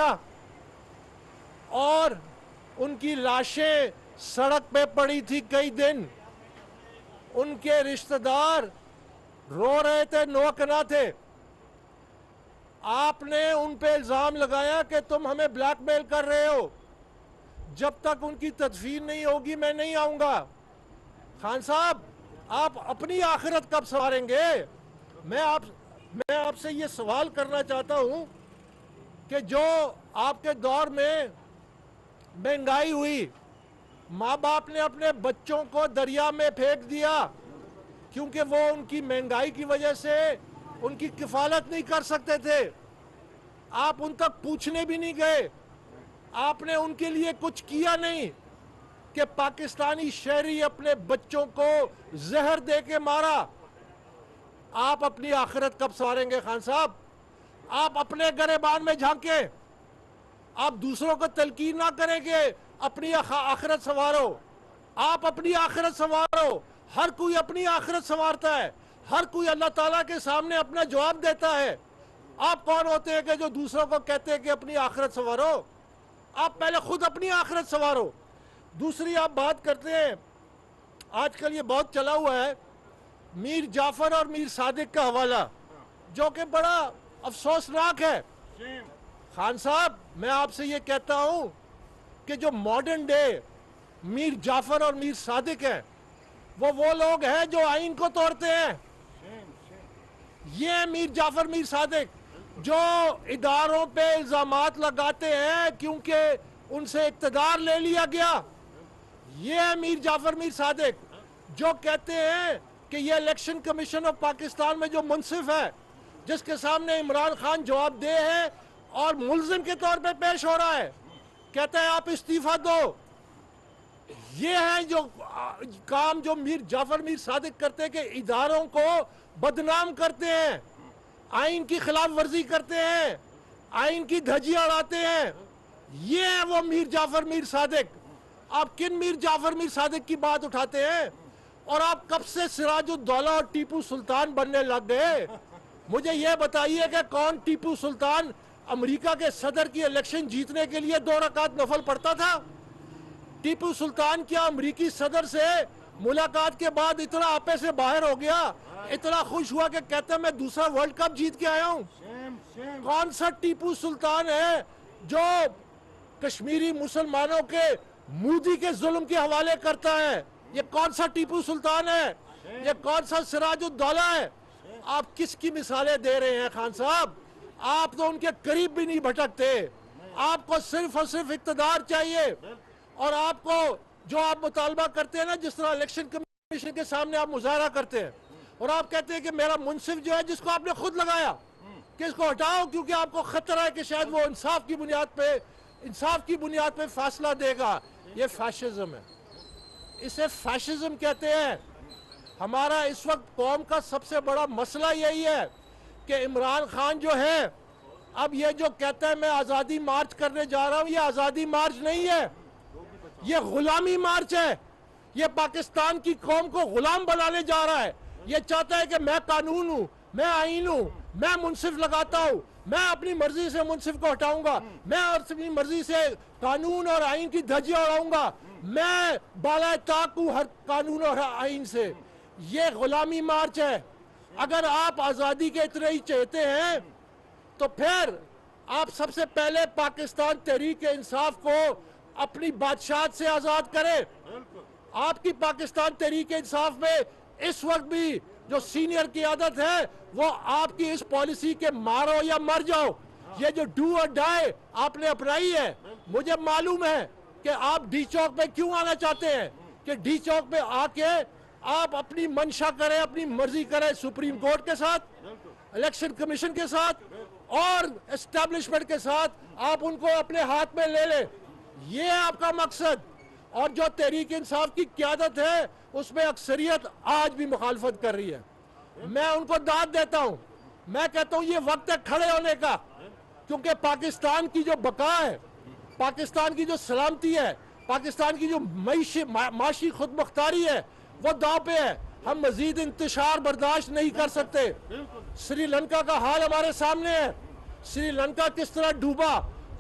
کیا اور ان کی لاشیں سڑک پہ پڑی تھی کئی دن. ان کے رشتہ دار رو رہے تھے, نوکنا تھے. آپ نے ان پہ الزام لگایا کہ تم ہمیں بلیک میل کر رہے ہو, جب تک ان کی تدفین نہیں ہوگی میں نہیں آؤں گا. خان صاحب, آپ اپنی آخرت کب سنواریں گے؟ میں آپ سے یہ سوال کرنا چاہتا ہوں کہ جو آپ کے دور میں مہنگائی ہوئی, ماں باپ نے اپنے بچوں کو دریا میں پھینک دیا کیونکہ وہ ان کی مہنگائی کی وجہ سے ان کی کفالت نہیں کر سکتے تھے. آپ ان تک پوچھنے بھی نہیں گئے, آپ نے ان کے لیے کچھ کیا نہیں کہ پاکستانی شہری اپنے بچوں کو زہر دے کے مارا. آپ اپنی آخرت کب سنواریں گے خان صاحب؟ آپ اپنے گریبان میں جھانکیں, آپ دوسروں کو تلقین نہ کریں کہ اپنی آخرت سنوارو. آپ اپنی آخرت سنوارو. ہر کوئی اپنی آخرت سنوارتا ہے, ہر کوئی اللہ تعالیٰ کے سامنے اپنا جواب دیتا ہے. آپ کون ہوتے ہیں کہ جو دوسروں کو کہتے ہیں کہ اپنی آخرت سنوارو؟ آپ پہلے خود اپنی آخرت سنوارو. دوسری آپ بات کرتے ہیں, آج کل یہ بہت چلا ہوا ہے میر جعفر اور میر صادق کا حوالہ, جو کہ بڑا افسوسناک ہے. خان صاحب, میں آپ سے یہ کہتا ہوں کہ جو ماڈرن ڈے میر جعفر اور میر صادق ہیں, وہ لوگ ہیں جو آئین کو توڑتے ہیں. یہ میر جعفر میر صادق جو اداروں پہ الزامات لگاتے ہیں کیونکہ ان سے اقتدار لے لیا گیا. یہ ہے میر جعفر میر صادق جو کہتے ہیں کہ یہ الیکشن کمیشن آف پاکستان میں جو منصف ہے, جس کے سامنے عمران خان جواب دہ ہے اور ملزم کے طور پہ پیش ہو رہا ہے, کہتا ہے آپ استعفیٰ دو. یہ ہے جو کام جو میر جعفر میر صادق کرتے ہیں کہ اداروں کو بدنام کرتے ہیں, آئین کی خلاف ورزی کرتے ہیں, آئین کی دھجیاں اڑاتے ہیں. یہ ہے وہ میر جعفر میر صادق. آپ کن میر جعفر میر صادق کی بات اٹھاتے ہیں؟ اور آپ کب سے سراج الدولہ اور ٹیپو سلطان بننے لگ گئے؟ مجھے یہ بتائیے کہ کون ٹیپو سلطان امریکہ کے صدر کی الیکشن جیتنے کے لیے 2 رکعت نفل پڑھتا تھا؟ ٹیپو سلطان کیا امریکی صدر سے ملاقات کے بعد اتنا آپے سے باہر ہو گیا, اتنا خوش ہوا کہ کہتے ہیں میں دوسرا ورلڈ کپ جیت کے آیا ہوں؟ کون سا ٹیپو سلطان ہے جو کشمیری مسلمانوں کے مودی کے ظلم کے حوالے کرتا ہے؟ یہ کون سا ٹیپو سلطان ہے؟ یہ کون سا سراج الدولہ ہے؟ آپ کس کی مثالیں دے رہے ہیں خان صاحب؟ آپ تو ان کے قریب بھی نہیں بھٹکتے. آپ کو صرف اور صرف اقتدار چاہیے, اور آپ کو جو آپ مطالبہ کرتے ہیں نا, جس طرح الیکشن کمیشن کے سامنے آپ مظاہرہ کرتے ہیں اور آپ کہتے ہیں کہ میرا منصف جو ہے جس کو آپ نے خود لگایا کہ اس کو ہٹاؤ کیونکہ آپ کو خطرہ ہے کہ شاید وہ انصاف کی بنیاد پہ فیصلہ دے گا. یہ فیشزم ہے, اسے فیشزم کہتے ہیں. ہمارا اس وقت قوم کا سب سے بڑا مسئلہ یہی ہے کہ عمران خان جو ہے, اب یہ جو کہتا ہے میں آزادی مارچ کرنے جا رہا ہوں, یہ آزادی مارچ نہیں ہے, یہ غلامی مارچ ہے. یہ پاکستان کی قوم کو غلام بنانے جا رہا ہے. یہ چاہتا ہے کہ میں قانون ہوں, میں آئین ہوں, میں منصف لگاتا ہوں, میں اپنی مرضی سے منصف کو ہٹاؤں گا, میں اپنی مرضی سے قانون اور آئین کی دھجیاں اڑاؤں گا, میں بالائے طاق ہوں ہر قانون اور آئین سے. یہ غلامی مارچ ہے. اگر آپ آزادی کے اتنے ہی چاہتے ہیں تو پھر آپ سب سے پہلے پاکستان تحریک انصاف کو اپنی بادشاہت سے آزاد کریں. آپ کی پاکستان تحریک انصاف میں اس وقت بھی جو سینئر قیادت ہے وہ آپ کی اس پالیسی کے مارو یا مر جاؤ, یہ جو ڈو اور ڈائی آپ نے اپنائی ہے. مجھے معلوم ہے کہ آپ ڈی چوک پہ کیوں آنا چاہتے ہیں, کہ ڈی چوک پہ آ کے آپ اپنی منشا کریں, اپنی مرضی کریں سپریم کورٹ کے ساتھ, الیکشن کمیشن کے ساتھ اور اسٹیبلشمنٹ کے ساتھ, آپ ان کو اپنے ہاتھ میں لے لیں. یہ ہے آپ کا مقصد. اور جو تحریک انصاف کی قیادت ہے اس میں اکثریت آج بھی مخالفت کر رہی ہے. میں ان کو داد دیتا ہوں, میں کہتا ہوں یہ وقت ہے کھڑے ہونے کا, کیونکہ پاکستان کی جو بقا ہے, پاکستان کی جو سلامتی ہے, پاکستان کی جو معاشی خود مختاری ہے وہ داؤ پہ ہے. ہم مزید انتشار برداشت نہیں کر سکتے. سری لنکا کا حال ہمارے سامنے ہے, سری لنکا کس طرح ڈوبا.